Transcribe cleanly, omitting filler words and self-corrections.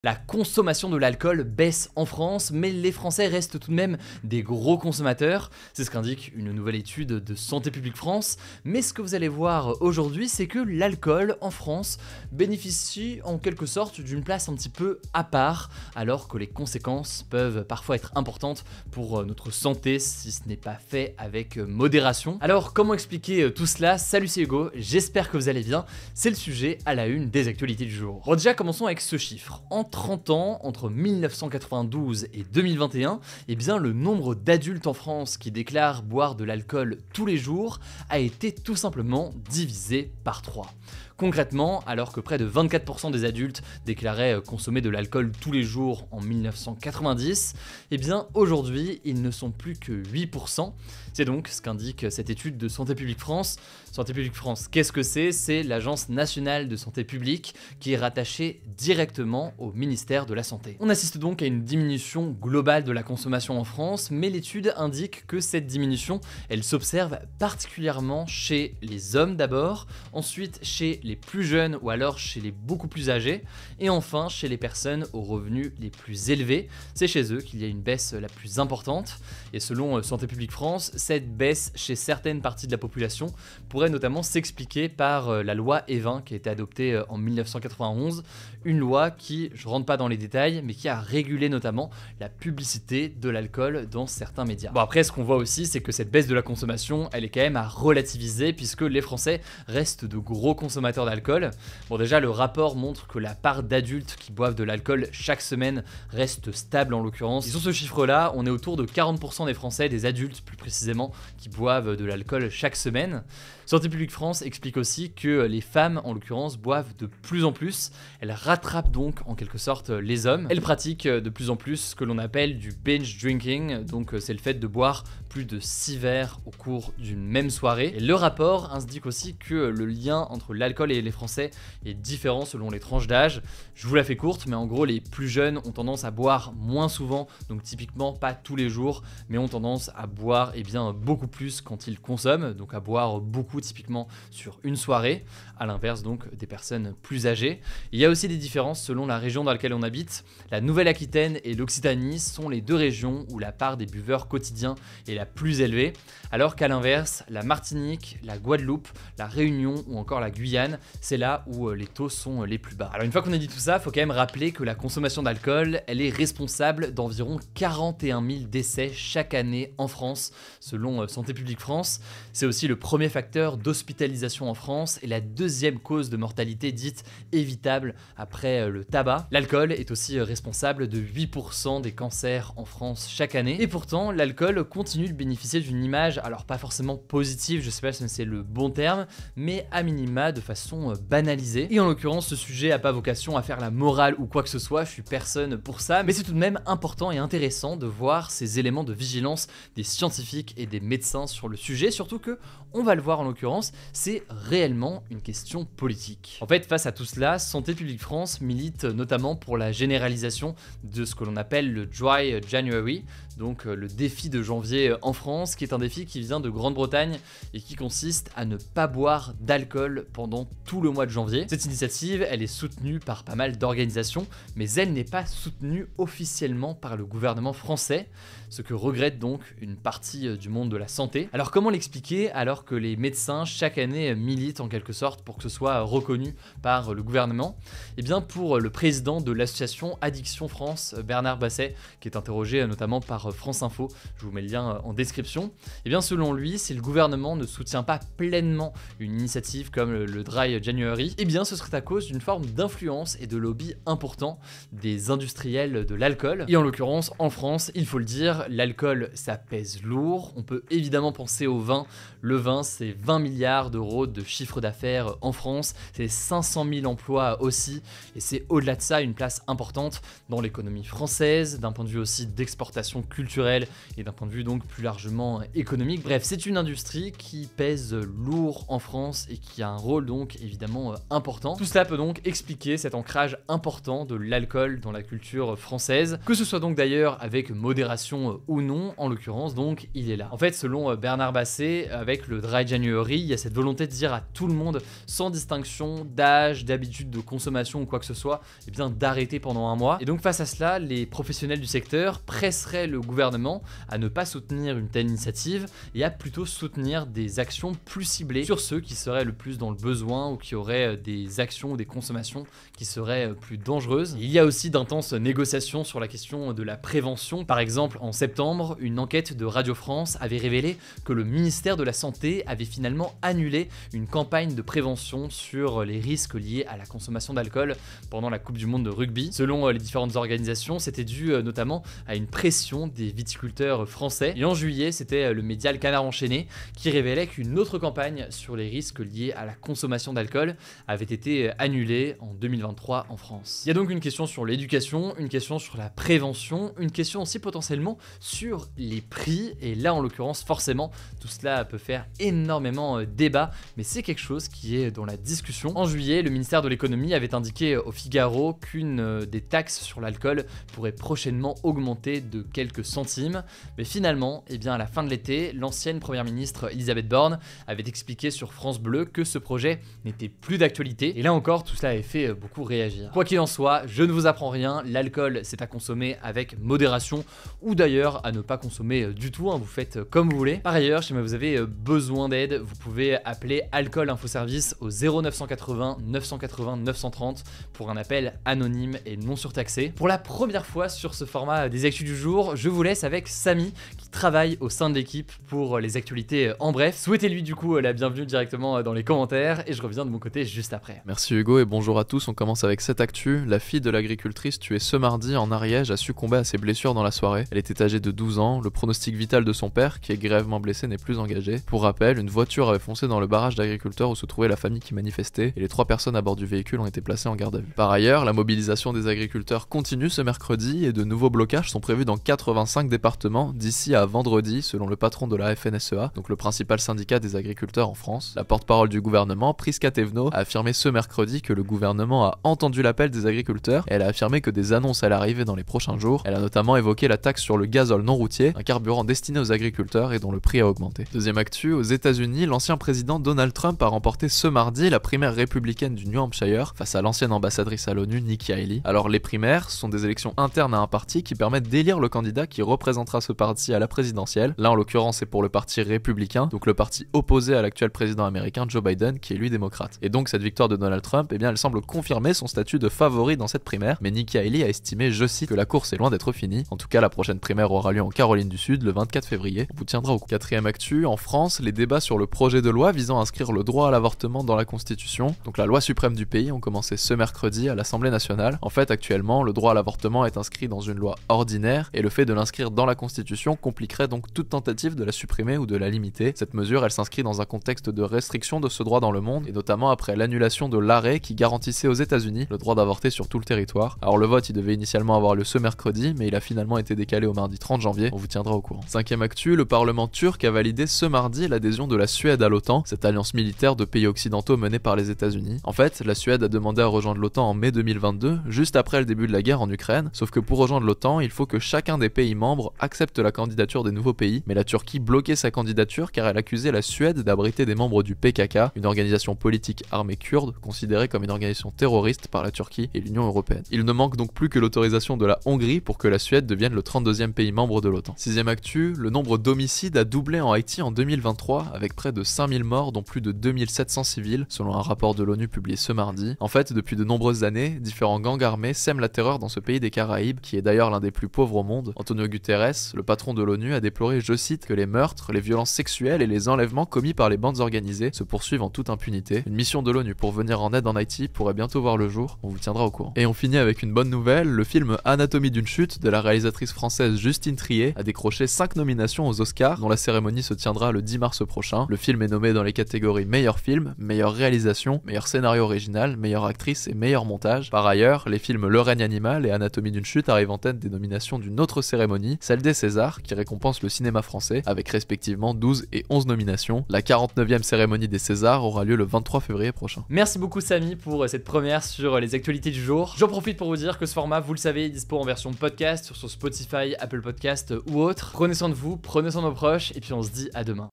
La consommation de l'alcool baisse en France, mais les Français restent tout de même des gros consommateurs. C'est ce qu'indique une nouvelle étude de Santé publique France. Mais ce que vous allez voir aujourd'hui, c'est que l'alcool en France bénéficie en quelque sorte d'une place un petit peu à part, alors que les conséquences peuvent parfois être importantes pour notre santé si ce n'est pas fait avec modération. Alors comment expliquer tout cela? Salut, c'est Hugo, j'espère que vous allez bien. C'est le sujet à la une des actualités du jour. Bon, déjà commençons avec ce chiffre. En 30 ans, entre 1992 et 2021, eh bien, le nombre d'adultes en France qui déclarent boire de l'alcool tous les jours a été tout simplement divisé par 3. Concrètement, alors que près de 24% des adultes déclaraient consommer de l'alcool tous les jours en 1990, eh bien aujourd'hui, ils ne sont plus que 8%. C'est donc ce qu'indique cette étude de Santé publique France. Santé publique France, qu'est-ce que c'est? C'est l'Agence nationale de santé publique qui est rattachée directement au ministère de la Santé. On assiste donc à une diminution globale de la consommation en France, mais l'étude indique que cette diminution, elle s'observe particulièrement chez les hommes d'abord, ensuite chez les plus jeunes ou alors chez les beaucoup plus âgés, et enfin chez les personnes aux revenus les plus élevés. C'est chez eux qu'il y a une baisse la plus importante, et selon Santé publique France, cette baisse chez certaines parties de la population pourrait notamment s'expliquer par la loi E20 qui a été adoptée en 1991, une loi qui, je rentre pas dans les détails, mais qui a régulé notamment la publicité de l'alcool dans certains médias. Bon, après, ce qu'on voit aussi, c'est que cette baisse de la consommation, elle est quand même à relativiser puisque les Français restent de gros consommateurs d'alcool. Bon, déjà, le rapport montre que la part d'adultes qui boivent de l'alcool chaque semaine reste stable en l'occurrence. Et sur ce chiffre-là, on est autour de 40% des Français, des adultes plus précisément, qui boivent de l'alcool chaque semaine. Santé publique France explique aussi que les femmes, en l'occurrence, boivent de plus en plus. Elles rattrapent donc en quelque sorte les hommes. Elles pratiquent de plus en plus ce que l'on appelle du binge drinking, donc c'est le fait de boire plus de 6 verres au cours d'une même soirée. Et le rapport indique aussi que le lien entre l'alcool et les Français est différent selon les tranches d'âge. Je vous la fais courte, mais en gros, les plus jeunes ont tendance à boire moins souvent, donc typiquement pas tous les jours, mais ont tendance à boire beaucoup plus quand ils consomment, donc à boire beaucoup typiquement sur une soirée, à l'inverse donc des personnes plus âgées. Il y a aussi des différences selon la région dans laquelle on habite. La Nouvelle-Aquitaine et l'Occitanie sont les deux régions où la part des buveurs quotidiens est la plus élevée, alors qu'à l'inverse, la Martinique, la Guadeloupe, la Réunion ou encore la Guyane, c'est là où les taux sont les plus bas. Alors une fois qu'on a dit tout ça, il faut quand même rappeler que la consommation d'alcool, elle est responsable d'environ 41 000 décès chaque année en France, selon Santé publique France. C'est aussi le premier facteur d'hospitalisation en France et la deuxième cause de mortalité dite évitable après le tabac. L'alcool est aussi responsable de 8% des cancers en France chaque année. Et pourtant, l'alcool continue de bénéficier d'une image, alors pas forcément positive, je sais pas si c'est le bon terme, mais à minima de façon banalisée. Et en l'occurrence, ce sujet a pas vocation à faire la morale ou quoi que ce soit, je suis personne pour ça, mais c'est tout de même important et intéressant de voir ces éléments de vigilance des scientifiques et des médecins sur le sujet, surtout que, on va le voir en l'occurrence, c'est réellement une question politique. En fait, face à tout cela, Santé publique France milite notamment pour la généralisation de ce que l'on appelle le Dry January, donc le défi de janvier en France, qui est un défi qui vient de Grande-Bretagne et qui consiste à ne pas boire d'alcool pendant tout le mois de janvier. Cette initiative, elle est soutenue par pas mal d'organisations, mais elle n'est pas soutenue officiellement par le gouvernement français, ce que regrette donc une partie du monde de la santé. Alors comment l'expliquer alors que les médecins chaque année militent en quelque sorte pour que ce soit reconnu par le gouvernement? Eh bien pour le président de l'association Addiction France, Bernard Basset, qui est interrogé notamment par France Info, je vous mets le lien en description, eh bien selon lui, si le gouvernement ne soutient pas pleinement une initiative comme le Dry January, eh bien ce serait à cause d'une forme d'influence et de lobby important des industriels de l'alcool. Et en l'occurrence, en France, il faut le dire, l'alcool ça pèse lourd. On peut évidemment penser au vin. Le vin, c'est 20 milliards d'euros de chiffre d'affaires en France, c'est 500 000 emplois aussi, et c'est au-delà de ça une place importante dans l'économie française, d'un point de vue aussi d'exportation culturelle et d'un point de vue donc plus largement économique. Bref, c'est une industrie qui pèse lourd en France et qui a un rôle donc évidemment important. Tout cela peut donc expliquer cet ancrage important de l'alcool dans la culture française, que ce soit donc d'ailleurs avec modération raison ou non, en l'occurrence donc il est là. En fait, selon Bernard Basset, avec le Dry January, il y a cette volonté de dire à tout le monde, sans distinction d'âge, d'habitude de consommation ou quoi que ce soit, eh bien d'arrêter pendant un mois. Et donc face à cela, les professionnels du secteur presseraient le gouvernement à ne pas soutenir une telle initiative et à plutôt soutenir des actions plus ciblées sur ceux qui seraient le plus dans le besoin ou qui auraient des actions ou des consommations qui seraient plus dangereuses. Il y a aussi d'intenses négociations sur la question de la prévention. Par exemple, en septembre, une enquête de Radio France avait révélé que le ministère de la Santé avait finalement annulé une campagne de prévention sur les risques liés à la consommation d'alcool pendant la Coupe du Monde de rugby. Selon les différentes organisations, c'était dû notamment à une pression des viticulteurs français. Et en juillet, c'était le média Le Canard Enchaîné qui révélait qu'une autre campagne sur les risques liés à la consommation d'alcool avait été annulée en 2023 en France. Il y a donc une question sur l'éducation, une question sur la prévention, une question aussi potentiellement sur les prix, et là en l'occurrence forcément tout cela peut faire énormément débat, mais c'est quelque chose qui est dans la discussion. En juillet, le ministère de l'économie avait indiqué au Figaro qu'une des taxes sur l'alcool pourrait prochainement augmenter de quelques centimes, mais finalement, eh bien à la fin de l'été, l'ancienne première ministre Elisabeth Borne avait expliqué sur France Bleu que ce projet n'était plus d'actualité, et là encore tout cela avait fait beaucoup réagir. Quoi qu'il en soit, je ne vous apprends rien, l'alcool c'est à consommer avec modération, ou d'ailleurs à ne pas consommer du tout, vous faites comme vous voulez. Par ailleurs, si vous avez besoin d'aide, vous pouvez appeler Alcool Info Service au 0980 980 930 pour un appel anonyme et non surtaxé. Pour la première fois sur ce format des actus du jour, je vous laisse avec Samy qui travaille au sein de l'équipe pour les actualités en bref. Souhaitez-lui du coup la bienvenue directement dans les commentaires et je reviens de mon côté juste après. Merci Hugo et bonjour à tous, on commence avec cette actu. La fille de l'agricultrice tuée ce mardi en Ariège a succombé à ses blessures dans la soirée. Elle était âgée de 12 ans, le pronostic vital de son père, qui est grièvement blessé, n'est plus engagé. Pour rappel, une voiture avait foncé dans le barrage d'agriculteurs où se trouvait la famille qui manifestait et les 3 personnes à bord du véhicule ont été placées en garde à vue. Par ailleurs, la mobilisation des agriculteurs continue ce mercredi et de nouveaux blocages sont prévus dans 85 départements d'ici à vendredi, selon le patron de la FNSEA, donc le principal syndicat des agriculteurs en France. La porte-parole du gouvernement, Prisca Thévenot, a affirmé ce mercredi que le gouvernement a entendu l'appel des agriculteurs et elle a affirmé que des annonces allaient arriver dans les prochains jours. Elle a notamment évoqué la taxe sur le gazole non routier, un carburant destiné aux agriculteurs et dont le prix a augmenté. Deuxième actu, aux États-Unis, l'ancien président Donald Trump a remporté ce mardi la primaire républicaine du New Hampshire face à l'ancienne ambassadrice à l'ONU Nikki Haley. Alors les primaires sont des élections internes à un parti qui permettent d'élire le candidat qui représentera ce parti à la présidentielle. Là en l'occurrence c'est pour le parti républicain, donc le parti opposé à l'actuel président américain Joe Biden qui est lui démocrate. Et donc cette victoire de Donald Trump, eh bien elle semble confirmer son statut de favori dans cette primaire, mais Nikki Haley a estimé, je cite, que la course est loin d'être finie. En tout cas la prochaine primaire aura lieu en Caroline du Sud le 24 février. On vous tiendra au courant. Quatrième actu, en France, les débats sur le projet de loi visant à inscrire le droit à l'avortement dans la Constitution, donc la loi suprême du pays, ont commencé ce mercredi à l'Assemblée nationale. En fait, actuellement, le droit à l'avortement est inscrit dans une loi ordinaire et le fait de l'inscrire dans la Constitution compliquerait donc toute tentative de la supprimer ou de la limiter. Cette mesure, elle s'inscrit dans un contexte de restriction de ce droit dans le monde et notamment après l'annulation de l'arrêt qui garantissait aux États-Unis le droit d'avorter sur tout le territoire. Alors le vote, il devait initialement avoir lieu ce mercredi, mais il a finalement été décalé au mardi 30 janvier. On vous tiendra au courant. Cinquième actu, le Parlement turc a validé ce mardi l'adhésion de la Suède à l'OTAN, cette alliance militaire de pays occidentaux menée par les États-Unis. En fait, la Suède a demandé à rejoindre l'OTAN en mai 2022, juste après le début de la guerre en Ukraine, sauf que pour rejoindre l'OTAN, il faut que chacun des pays membres accepte la candidature des nouveaux pays, mais la Turquie bloquait sa candidature car elle accusait la Suède d'abriter des membres du PKK, une organisation politique armée kurde considérée comme une organisation terroriste par la Turquie et l'Union européenne. Il ne manque donc plus que l'autorisation de la Hongrie pour que la Suède devienne le 32e pays membre de l'OTAN. Sixième actu, le nombre d'homicides a doublé en Haïti en 2023 avec près de 5000 morts dont plus de 2700 civils selon un rapport de l'ONU publié ce mardi. En fait, depuis de nombreuses années, différents gangs armés sèment la terreur dans ce pays des Caraïbes qui est d'ailleurs l'un des plus pauvres au monde. Antonio Guterres, le patron de l'ONU, a déploré, je cite, que les meurtres, les violences sexuelles et les enlèvements commis par les bandes organisées se poursuivent en toute impunité. Une mission de l'ONU pour venir en aide en Haïti pourrait bientôt voir le jour, on vous tiendra au courant. Et on finit avec une bonne nouvelle, le film Anatomie d'une chute de la réalisatrice française Justine Triet a décroché 5 nominations aux Oscars dont la cérémonie se tiendra le 10 mars prochain. Le film est nommé dans les catégories meilleur film, meilleure réalisation, meilleur scénario original, meilleure actrice et meilleur montage. Par ailleurs, les films Le règne animal et Anatomie d'une chute arrivent en tête des nominations d'une autre cérémonie, celle des Césars, qui récompense le cinéma français avec respectivement 12 et 11 nominations. La 49e cérémonie des Césars aura lieu le 23 février prochain. Merci beaucoup Samy pour cette première sur les actualités du jour. J'en profite pour vous dire que ce format, vous le savez, est dispo en version podcast sur Spotify, Apple Apple Podcast ou autre. Prenez soin de vous, prenez soin de vos proches, et puis on se dit à demain.